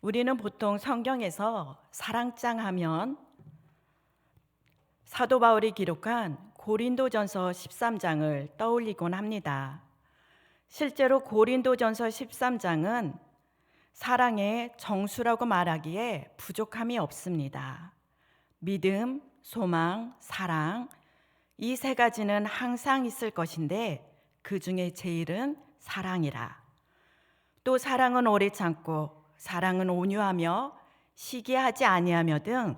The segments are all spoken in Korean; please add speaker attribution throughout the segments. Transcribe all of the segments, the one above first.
Speaker 1: 우리는 보통 성경에서 사랑장 하면 사도 바울이 기록한 고린도전서 13장을 떠올리곤 합니다. 실제로 고린도전서 13장은 사랑의 정수라고 말하기에 부족함이 없습니다. 믿음, 소망, 사랑, 이 세 가지는 항상 있을 것인데 그 중에 제일은 사랑이라. 또 사랑은 오래 참고 사랑은 온유하며 시기하지 아니하며 등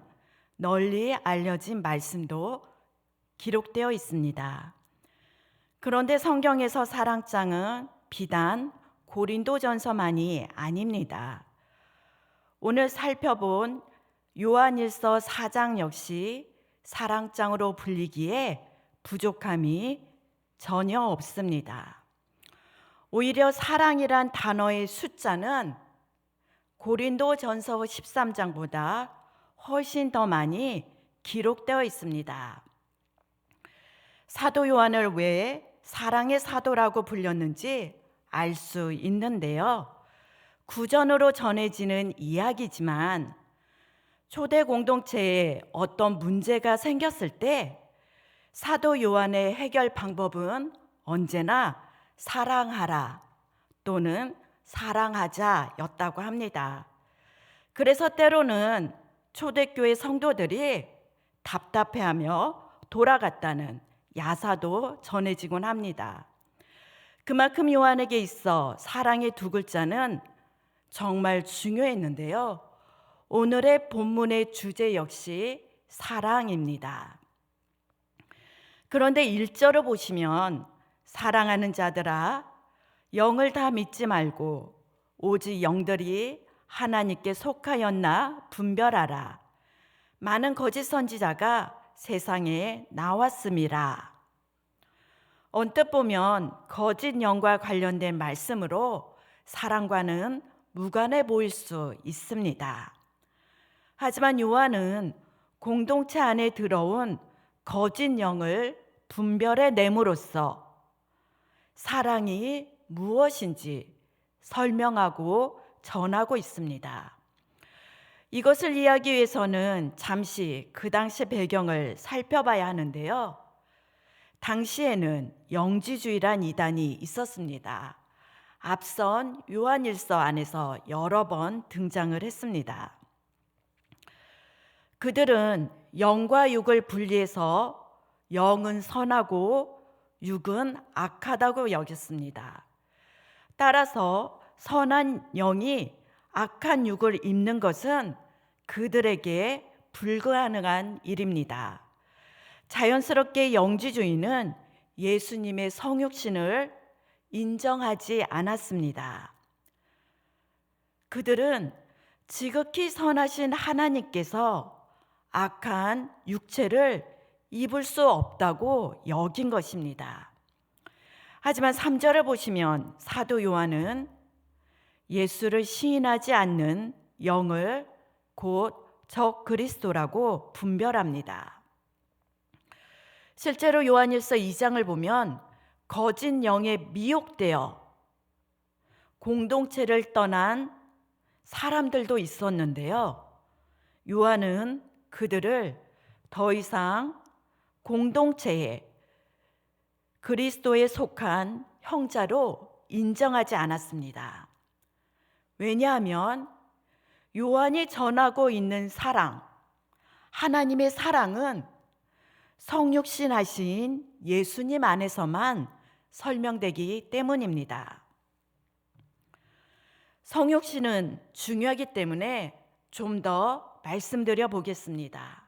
Speaker 1: 널리 알려진 말씀도 기록되어 있습니다. 그런데 성경에서 사랑장은 비단 고린도전서만이 아닙니다. 오늘 살펴본 요한일서 4장 역시 사랑장으로 불리기에 부족함이 전혀 없습니다. 오히려 사랑이란 단어의 숫자는 고린도전서 13장보다 훨씬 더 많이 기록되어 있습니다. 사도 요한을 왜 사랑의 사도라고 불렸는지 알 수 있는데요. 구전으로 전해지는 이야기지만 초대 공동체에 어떤 문제가 생겼을 때 사도 요한의 해결 방법은 언제나 사랑하라 또는 사랑하자였다고 합니다. 그래서 때로는 초대교회 성도들이 답답해하며 돌아갔다는 야사도 전해지곤 합니다. 그만큼 요한에게 있어 사랑의 두 글자는 정말 중요했는데요. 오늘의 본문의 주제 역시 사랑입니다. 그런데 1절을 보시면 사랑하는 자들아 영을 다 믿지 말고 오직 영들이 하나님께 속하였나 분별하라. 많은 거짓 선지자가 세상에 나왔음이라. 언뜻 보면 거짓 영과 관련된 말씀으로 사랑과는 무관해 보일 수 있습니다. 하지만 요한은 공동체 안에 들어온 거짓 영을 분별해 내므로써 사랑이 무엇인지 설명하고 전하고 있습니다. 이것을 이해하기 위해서는 잠시 그 당시 배경을 살펴봐야 하는데요. 당시에는 영지주의란 이단이 있었습니다. 앞선 요한일서 안에서 여러 번 등장을 했습니다. 그들은 영과 육을 분리해서 영은 선하고 육은 악하다고 여겼습니다. 따라서 선한 영이 악한 육을 입는 것은 그들에게 불가능한 일입니다. 자연스럽게 영지주의는 예수님의 성육신을 인정하지 않았습니다. 그들은 지극히 선하신 하나님께서 악한 육체를 입을 수 없다고 여긴 것입니다. 하지만 3절을 보시면 사도 요한은 예수를 시인하지 않는 영을 곧 적 그리스도라고 분별합니다. 실제로 요한일서 2장을 보면 거짓 영에 미혹되어 공동체를 떠난 사람들도 있었는데요. 요한은 그들을 더 이상 공동체에 그리스도에 속한 형제로 인정하지 않았습니다. 왜냐하면 요한이 전하고 있는 사랑, 하나님의 사랑은 성육신 하신 예수님 안에서만 설명되기 때문입니다. 성육신은 중요하기 때문에 좀 더 말씀드려 보겠습니다.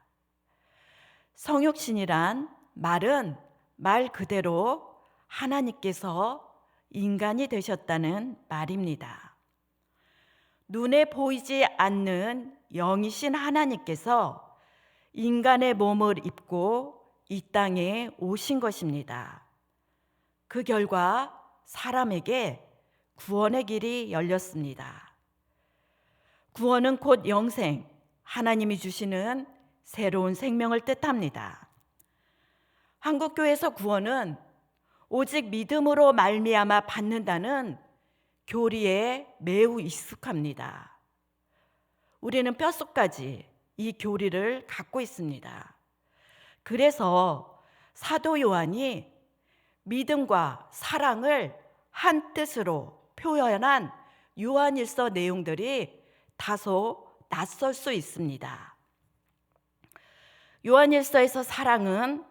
Speaker 1: 성육신이란 말은 말 그대로 하나님께서 인간이 되셨다는 말입니다. 눈에 보이지 않는 영이신 하나님께서 인간의 몸을 입고 이 땅에 오신 것입니다. 그 결과 사람에게 구원의 길이 열렸습니다. 구원은 곧 영생, 하나님이 주시는 새로운 생명을 뜻합니다. 한국교회에서 구원은 오직 믿음으로 말미암아 받는다는 교리에 매우 익숙합니다. 우리는 뼛속까지 이 교리를 갖고 있습니다. 그래서 사도 요한이 믿음과 사랑을 한 뜻으로 표현한 요한일서 내용들이 다소 낯설 수 있습니다. 요한일서에서 사랑은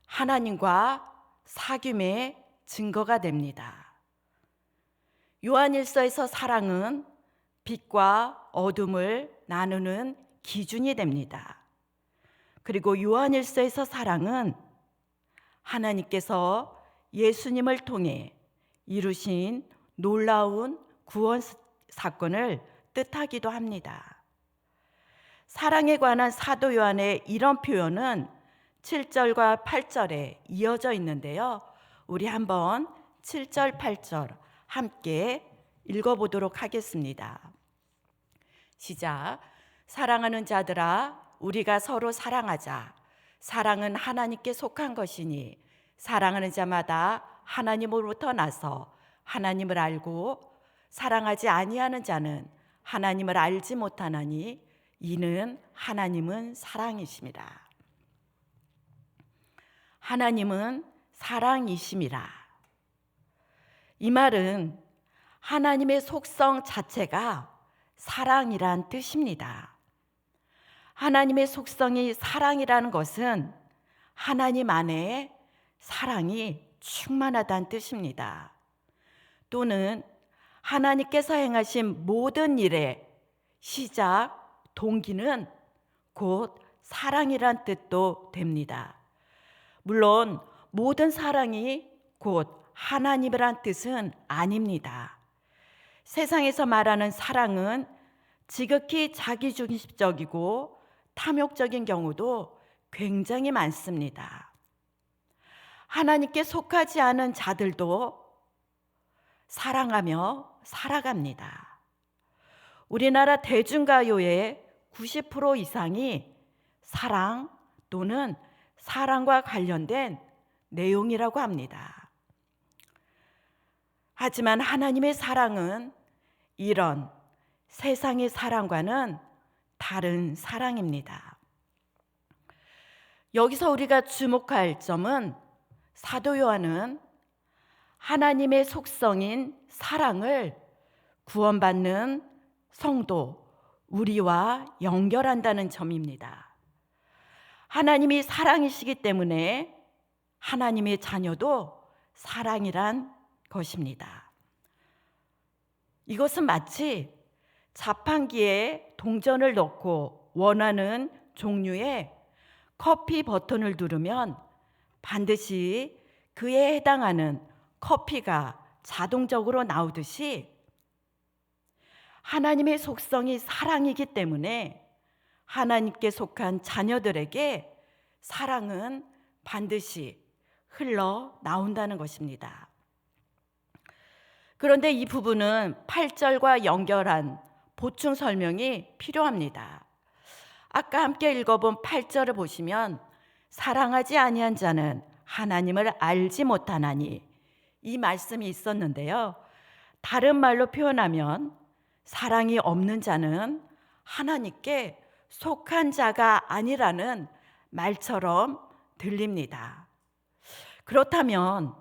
Speaker 1: 하나님과 사귐의 증거가 됩니다. 요한일서에서 사랑은 빛과 어둠을 나누는 기준이 됩니다. 그리고 요한일서에서 사랑은 하나님께서 예수님을 통해 이루신 놀라운 구원 사건을 뜻하기도 합니다. 사랑에 관한 사도 요한의 이런 표현은 7절과 8절에 이어져 있는데요. 우리 한번 7절, 8절 함께 읽어보도록 하겠습니다. 시작. 사랑하는 자들아, 우리가 서로 사랑하자. 사랑은 하나님께 속한 것이니 사랑하는 자마다 하나님으로부터 나서 하나님을 알고 사랑하지 아니하는 자는 하나님을 알지 못하나니 이는 하나님은 사랑이심이라. 하나님은 사랑이심이라. 이 말은 하나님의 속성 자체가 사랑이란 뜻입니다. 하나님의 속성이 사랑이라는 것은 하나님 안에 사랑이 충만하다는 뜻입니다. 또는 하나님께서 행하신 모든 일의 시작, 동기는 곧 사랑이란 뜻도 됩니다. 물론 모든 사랑이 곧 하나님이란 뜻은 아닙니다. 세상에서 말하는 사랑은 지극히 자기중심적이고 탐욕적인 경우도 굉장히 많습니다. 하나님께 속하지 않은 자들도 사랑하며 살아갑니다. 우리나라 대중가요의 90% 이상이 사랑 또는 사랑과 관련된 내용이라고 합니다. 하지만 하나님의 사랑은 이런 세상의 사랑과는 다른 사랑입니다. 여기서 우리가 주목할 점은 사도 요한은 하나님의 속성인 사랑을 구원받는 성도, 우리와 연결한다는 점입니다. 하나님이 사랑이시기 때문에 하나님의 자녀도 사랑이란 것입니다. 이것은 마치 자판기에 동전을 넣고 원하는 종류의 커피 버튼을 누르면 반드시 그에 해당하는 커피가 자동적으로 나오듯이 하나님의 속성이 사랑이기 때문에 하나님께 속한 자녀들에게 사랑은 반드시 흘러나온다는 것입니다. 그런데 이 부분은 8절과 연결한 보충 설명이 필요합니다. 아까 함께 읽어본 8절을 보시면 사랑하지 아니한 자는 하나님을 알지 못하나니 이 말씀이 있었는데요. 다른 말로 표현하면 사랑이 없는 자는 하나님께 속한 자가 아니라는 말처럼 들립니다. 그렇다면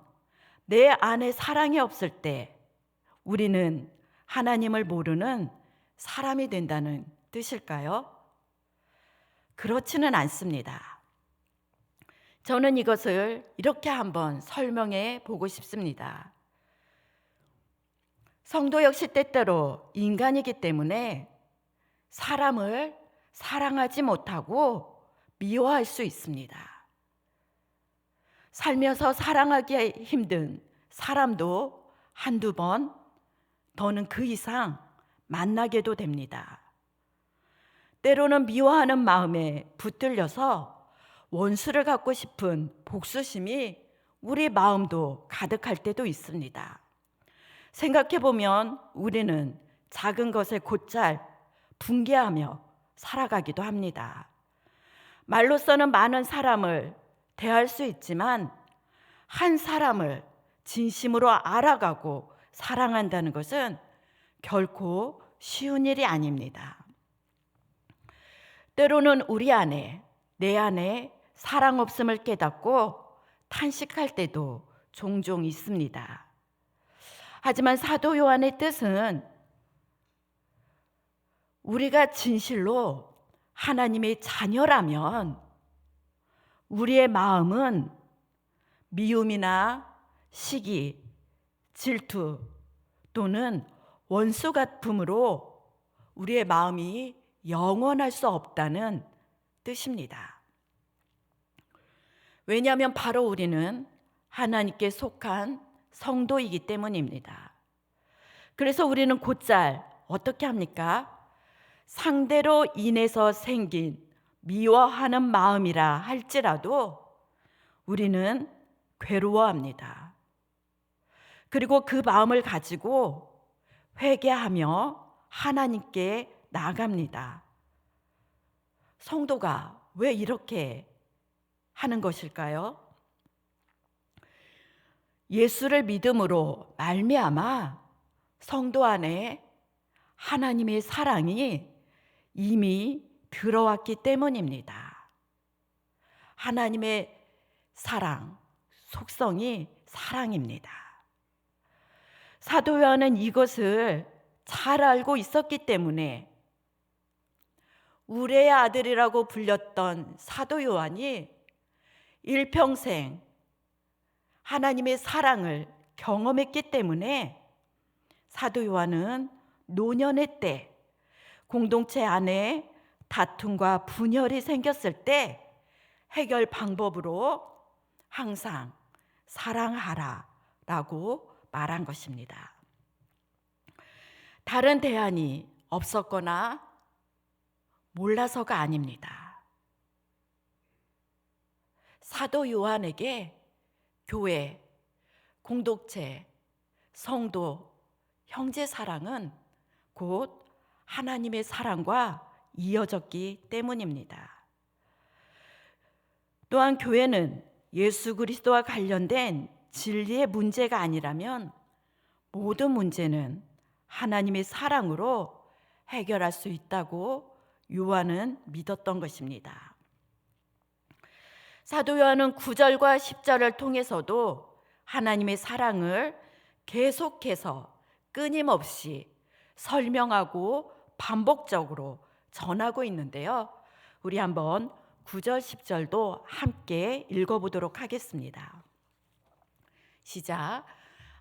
Speaker 1: 내 안에 사랑이 없을 때 우리는 하나님을 모르는 사람이 된다는 뜻일까요? 그렇지는 않습니다. 저는 이것을 이렇게 한번 설명해 보고 싶습니다. 성도 역시 때때로 인간이기 때문에 사람을 사랑하지 못하고 미워할 수 있습니다. 살면서 사랑하기 힘든 사람도 한두 번, 더는 그 이상 만나게도 됩니다. 때로는 미워하는 마음에 붙들려서 원수를 갖고 싶은 복수심이 우리 마음도 가득할 때도 있습니다. 생각해보면 우리는 작은 것에 곧잘 분개하며 살아가기도 합니다. 말로서는 많은 사람을 대할 수 있지만 한 사람을 진심으로 알아가고 사랑한다는 것은 결코 쉬운 일이 아닙니다. 때로는 우리 안에, 내 안에 사랑 없음을 깨닫고 탄식할 때도 종종 있습니다. 하지만 사도 요한의 뜻은 우리가 진실로 하나님의 자녀라면 우리의 마음은 미움이나 시기, 질투 또는 원수 같음으로 우리의 마음이 영원할 수 없다는 뜻입니다. 왜냐하면 바로 우리는 하나님께 속한 성도이기 때문입니다. 그래서 우리는 곧잘 어떻게 합니까? 상대로 인해서 생긴 미워하는 마음이라 할지라도 우리는 괴로워합니다. 그리고 그 마음을 가지고 회개하며 하나님께 나아갑니다. 성도가 왜 이렇게 하는 것일까요? 예수를 믿음으로 말미암아 성도 안에 하나님의 사랑이 이미 들어왔기 때문입니다. 하나님의 사랑, 속성이 사랑입니다. 사도 요한은 이것을 잘 알고 있었기 때문에 우레의 아들이라고 불렸던 사도 요한이 일평생 하나님의 사랑을 경험했기 때문에 사도 요한은 노년의 때 공동체 안에 다툼과 분열이 생겼을 때 해결 방법으로 항상 사랑하라라고 말한 것입니다. 다른 대안이 없었거나 몰라서가 아닙니다. 사도 요한에게 교회, 공동체, 성도, 형제 사랑은 곧 하나님의 사랑과 이어졌기 때문입니다. 또한 교회는 예수 그리스도와 관련된 진리의 문제가 아니라면 모든 문제는 하나님의 사랑으로 해결할 수 있다고 요한은 믿었던 것입니다. 사도 요한은 9절과 10절을 통해서도 하나님의 사랑을 계속해서 끊임없이 설명하고 반복적으로 전하고 있는데요. 우리 한번 9절, 10절도 함께 읽어보도록 하겠습니다. 시작.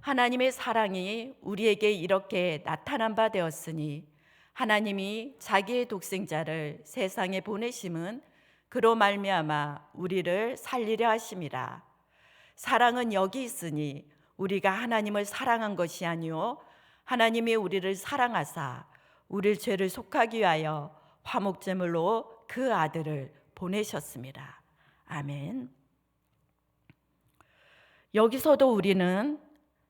Speaker 1: 하나님의 사랑이 우리에게 이렇게 나타난 바 되었으니 하나님이 자기의 독생자를 세상에 보내심은 그로 말미암아 우리를 살리려 하심이라. 사랑은 여기 있으니 우리가 하나님을 사랑한 것이 아니요 하나님이 우리를 사랑하사 우리 죄를 속하기 위하여 화목제물로 그 아들을 보내셨습니다. 아멘. 여기서도 우리는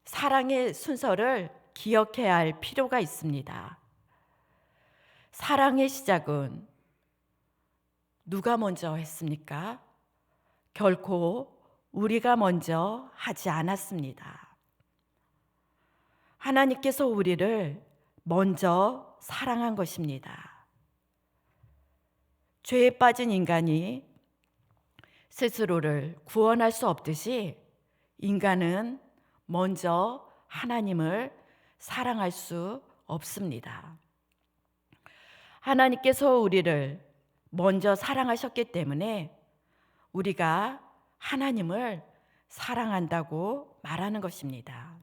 Speaker 1: 사랑의 순서를 기억해야 할 필요가 있습니다. 사랑의 시작은 누가 먼저 했습니까? 결코 우리가 먼저 하지 않았습니다. 하나님께서 우리를 먼저 사랑한 것입니다. 죄에 빠진 인간이 스스로를 구원할 수 없듯이 인간은 먼저 하나님을 사랑할 수 없습니다. 하나님께서 우리를 먼저 사랑하셨기 때문에 우리가 하나님을 사랑한다고 말하는 것입니다.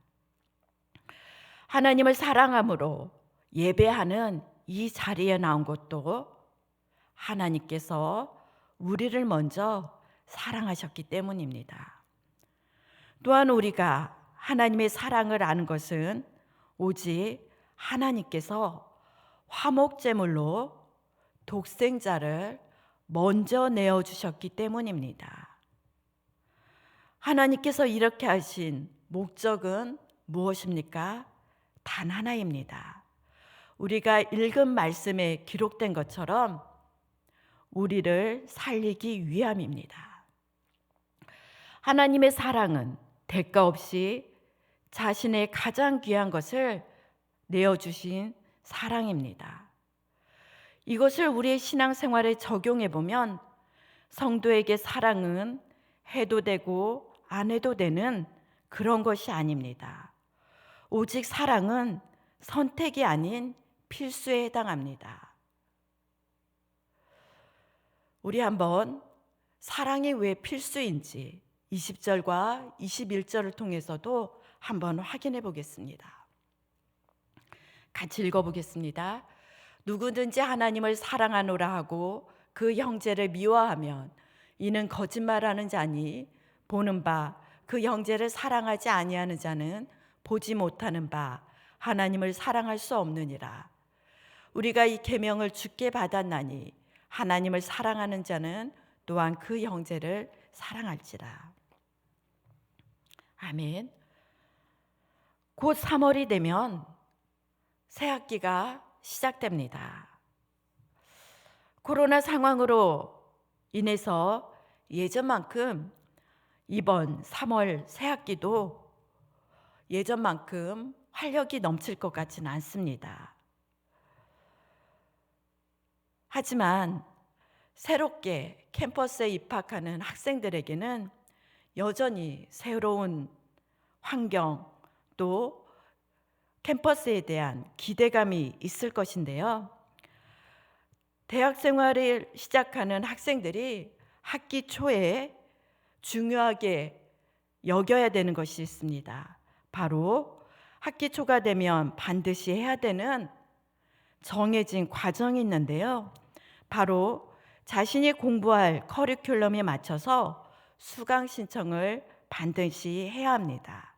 Speaker 1: 하나님을 사랑함으로 예배하는 이 자리에 나온 것도 하나님께서 우리를 먼저 사랑하셨기 때문입니다. 또한 우리가 하나님의 사랑을 아는 것은 오직 하나님께서 화목제물로 독생자를 먼저 내어주셨기 때문입니다. 하나님께서 이렇게 하신 목적은 무엇입니까? 단 하나입니다. 우리가 읽은 말씀에 기록된 것처럼 우리를 살리기 위함입니다. 하나님의 사랑은 대가 없이 자신의 가장 귀한 것을 내어주신 사랑입니다. 이것을 우리의 신앙생활에 적용해 보면 성도에게 사랑은 해도 되고 안 해도 되는 그런 것이 아닙니다. 오직 사랑은 선택이 아닌 필수에 해당합니다. 우리 한번 사랑이 왜 필수인지 20절과 21절을 통해서도 한번 확인해 보겠습니다. 같이 읽어보겠습니다. 누구든지 하나님을 사랑하노라 하고 그 형제를 미워하면 이는 거짓말하는 자니 보는 바 그 형제를 사랑하지 아니하는 자는 보지 못하는 바 하나님을 사랑할 수 없느니라. 우리가 이 계명을 주께 받았나니 하나님을 사랑하는 자는 또한 그 형제를 사랑할지라. 아멘. 곧 3월이 되면 새 학기가 시작됩니다. 코로나 상황으로 인해서 예전만큼 이번 3월 새 학기도 예전만큼 활력이 넘칠 것 같지는 않습니다. 하지만 새롭게 캠퍼스에 입학하는 학생들에게는 여전히 새로운 환경 또 캠퍼스에 대한 기대감이 있을 것인데요. 대학 생활을 시작하는 학생들이 학기 초에 중요하게 여겨야 되는 것이 있습니다. 바로 학기 초가 되면 반드시 해야 되는 정해진 과정이 있는데요. 바로 자신이 공부할 커리큘럼에 맞춰서 수강 신청을 반드시 해야 합니다.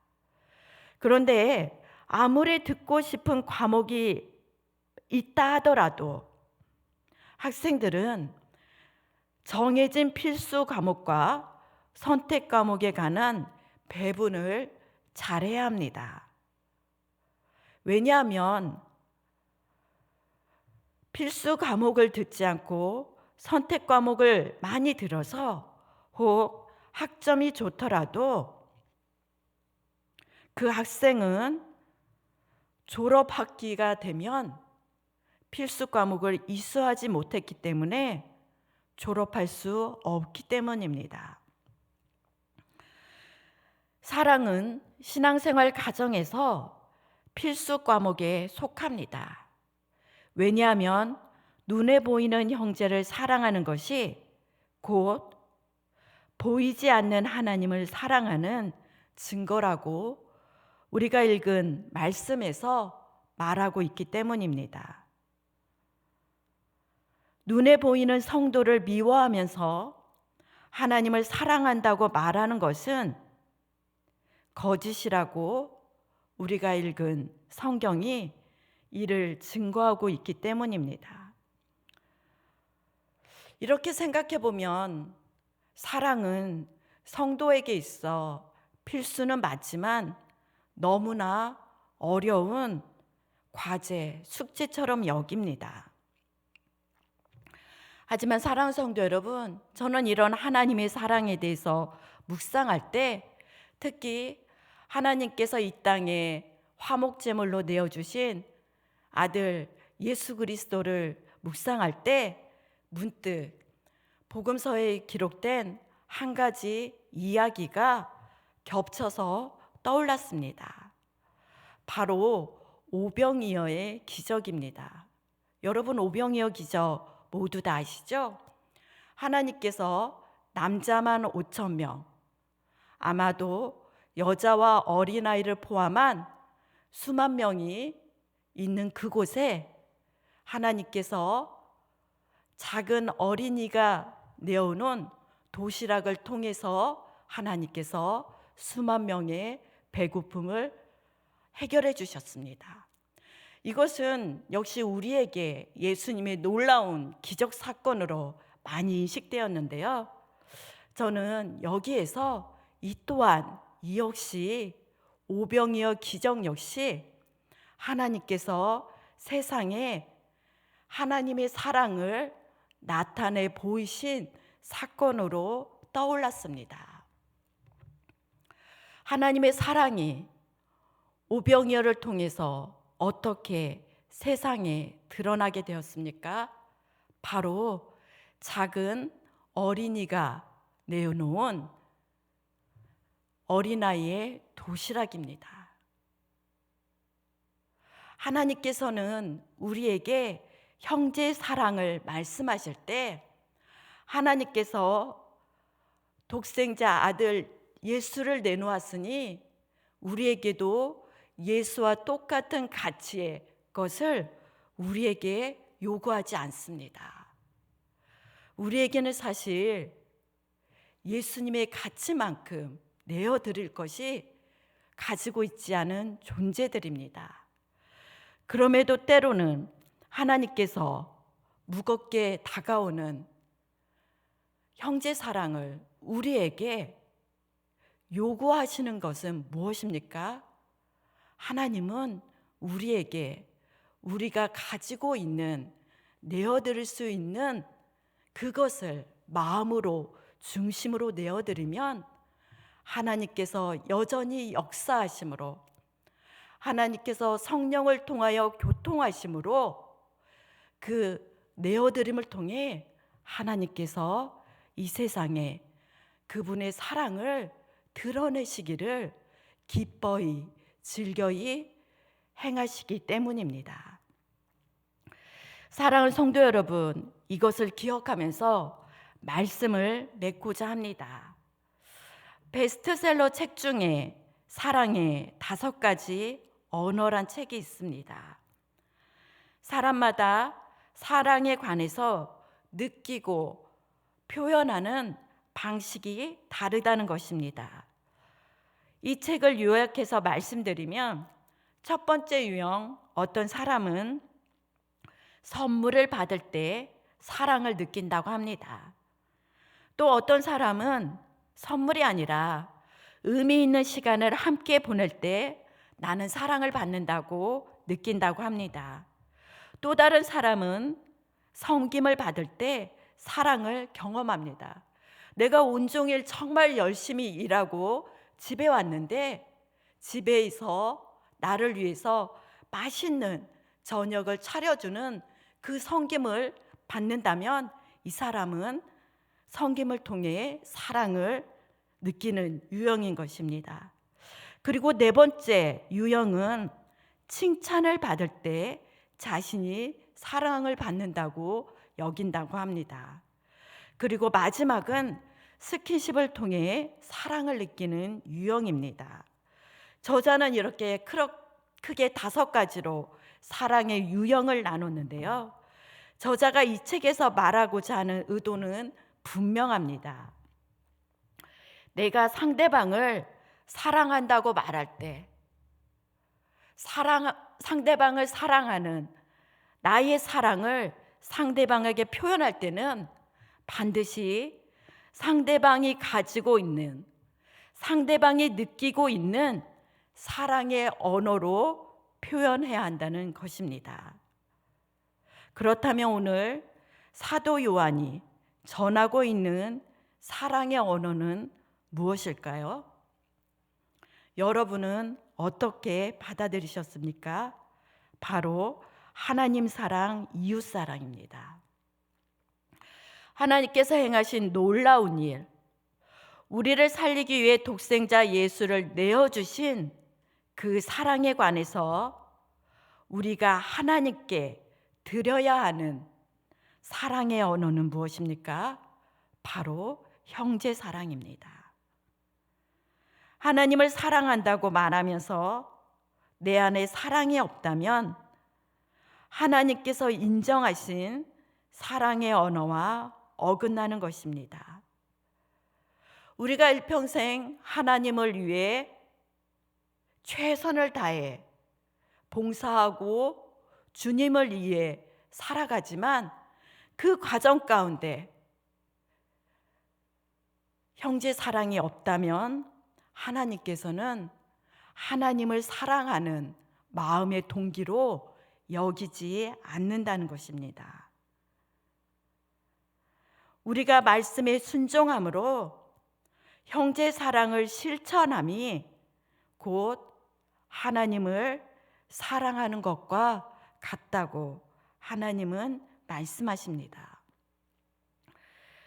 Speaker 1: 그런데 아무리 듣고 싶은 과목이 있다 하더라도 학생들은 정해진 필수 과목과 선택 과목에 관한 배분을 잘해야 합니다. 왜냐하면 필수 과목을 듣지 않고 선택 과목을 많이 들어서 혹 학점이 좋더라도 그 학생은 졸업학기가 되면 필수 과목을 이수하지 못했기 때문에 졸업할 수 없기 때문입니다. 사랑은 신앙생활 과정에서 필수 과목에 속합니다. 왜냐하면 눈에 보이는 형제를 사랑하는 것이 곧 보이지 않는 하나님을 사랑하는 증거라고 우리가 읽은 말씀에서 말하고 있기 때문입니다. 눈에 보이는 성도를 미워하면서 하나님을 사랑한다고 말하는 것은 거짓이라고 우리가 읽은 성경이 이를 증거하고 있기 때문입니다. 이렇게 생각해 보면 사랑은 성도에게 있어 필수는 맞지만 너무나 어려운 과제, 숙제처럼 여깁니다. 하지만 사랑하는 성도 여러분, 저는 이런 하나님의 사랑에 대해서 묵상할 때 특히 하나님께서 이 땅에 화목제물로 내어주신 아들 예수 그리스도를 묵상할 때 문득 복음서에 기록된 한 가지 이야기가 겹쳐서 떠올랐습니다. 바로 오병이어의 기적입니다. 여러분, 오병이어 기적 모두 다 아시죠? 하나님께서 남자만 5,000명, 아마도 여자와 어린아이를 포함한 수만 명이 있는 그곳에 하나님께서 작은 어린이가 내어놓은 도시락을 통해서 하나님께서 수만 명의 배고픔을 해결해 주셨습니다. 이것은 역시 우리에게 예수님의 놀라운 기적 사건으로 많이 인식되었는데요. 저는 여기에서 이 또한 이 역시 오병이어 기적 역시 하나님께서 세상에 하나님의 사랑을 나타내 보이신 사건으로 떠올랐습니다. 하나님의 사랑이 오병이어를 통해서 어떻게 세상에 드러나게 되었습니까? 바로 작은 어린이가 내어놓은 어린아이의 도시락입니다. 하나님께서는 우리에게 형제 사랑을 말씀하실 때 하나님께서 독생자 아들 예수를 내놓았으니 우리에게도 예수와 똑같은 가치의 것을 우리에게 요구하지 않습니다. 우리에게는 사실 예수님의 가치만큼 내어드릴 것이 가지고 있지 않은 존재들입니다. 그럼에도 때로는 하나님께서 무겁게 다가오는 형제 사랑을 우리에게 요구하시는 것은 무엇입니까? 하나님은 우리에게 우리가 가지고 있는 내어드릴 수 있는 그것을 마음으로 중심으로 내어드리면 하나님께서 여전히 역사하심으로 하나님께서 성령을 통하여 교통하심으로 그 내어드림을 통해 하나님께서 이 세상에 그분의 사랑을 드러내시기를 기뻐이 즐거이 행하시기 때문입니다. 사랑하는 성도 여러분, 이것을 기억하면서 말씀을 맺고자 합니다. 베스트셀러 책 중에 사랑의 5가지 언어란 책이 있습니다. 사람마다 사랑에 관해서 느끼고 표현하는 방식이 다르다는 것입니다. 이 책을 요약해서 말씀드리면 첫 번째 유형, 어떤 사람은 선물을 받을 때 사랑을 느낀다고 합니다. 또 어떤 사람은 선물이 아니라 의미 있는 시간을 함께 보낼 때 나는 사랑을 받는다고 느낀다고 합니다. 또 다른 사람은 섬김을 받을 때 사랑을 경험합니다. 내가 온종일 정말 열심히 일하고 집에 왔는데 집에서 나를 위해서 맛있는 저녁을 차려주는 그 섬김을 받는다면 이 사람은 섬김을 통해 사랑을 느끼는 유형인 것입니다. 그리고 4번째 유형은 칭찬을 받을 때 자신이 사랑을 받는다고 여긴다고 합니다. 그리고 마지막은 스킨십을 통해 사랑을 느끼는 유형입니다. 저자는 이렇게 크게 5가지로 사랑의 유형을 나눴는데요. 저자가 이 책에서 말하고자 하는 의도는 분명합니다. 내가 상대방을 사랑한다고 말할 때 상대방을 사랑하는 나의 사랑을 상대방에게 표현할 때는 반드시 상대방이 가지고 있는, 상대방이 느끼고 있는 사랑의 언어로 표현해야 한다는 것입니다. 그렇다면 오늘 사도 요한이 전하고 있는 사랑의 언어는 무엇일까요? 여러분은 어떻게 받아들이셨습니까? 바로 하나님 사랑, 이웃 사랑입니다. 하나님께서 행하신 놀라운 일, 우리를 살리기 위해 독생자 예수를 내어주신 그 사랑에 관해서 우리가 하나님께 드려야 하는 사랑의 언어는 무엇입니까? 바로 형제 사랑입니다. 하나님을 사랑한다고 말하면서 내 안에 사랑이 없다면 하나님께서 인정하신 사랑의 언어와 어긋나는 것입니다. 우리가 일평생 하나님을 위해 최선을 다해 봉사하고 주님을 위해 살아가지만 그 과정 가운데 형제 사랑이 없다면 하나님께서는 하나님을 사랑하는 마음의 동기로 여기지 않는다는 것입니다. 우리가 말씀에 순종함으로 형제 사랑을 실천함이 곧 하나님을 사랑하는 것과 같다고 하나님은 말씀하십니다.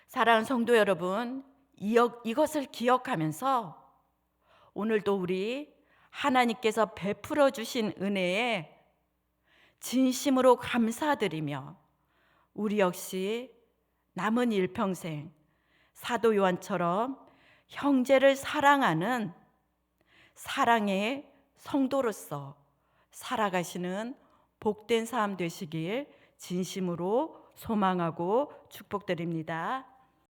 Speaker 1: 사랑하는 성도 여러분, 이것을 기억하면서 오늘도 우리 하나님께서 베풀어 주신 은혜에 진심으로 감사드리며 우리 역시 남은 일평생 사도 요한처럼 형제를 사랑하는 사랑의 성도로서 살아가시는 복된 삶 되시길 진심으로 소망하고 축복드립니다.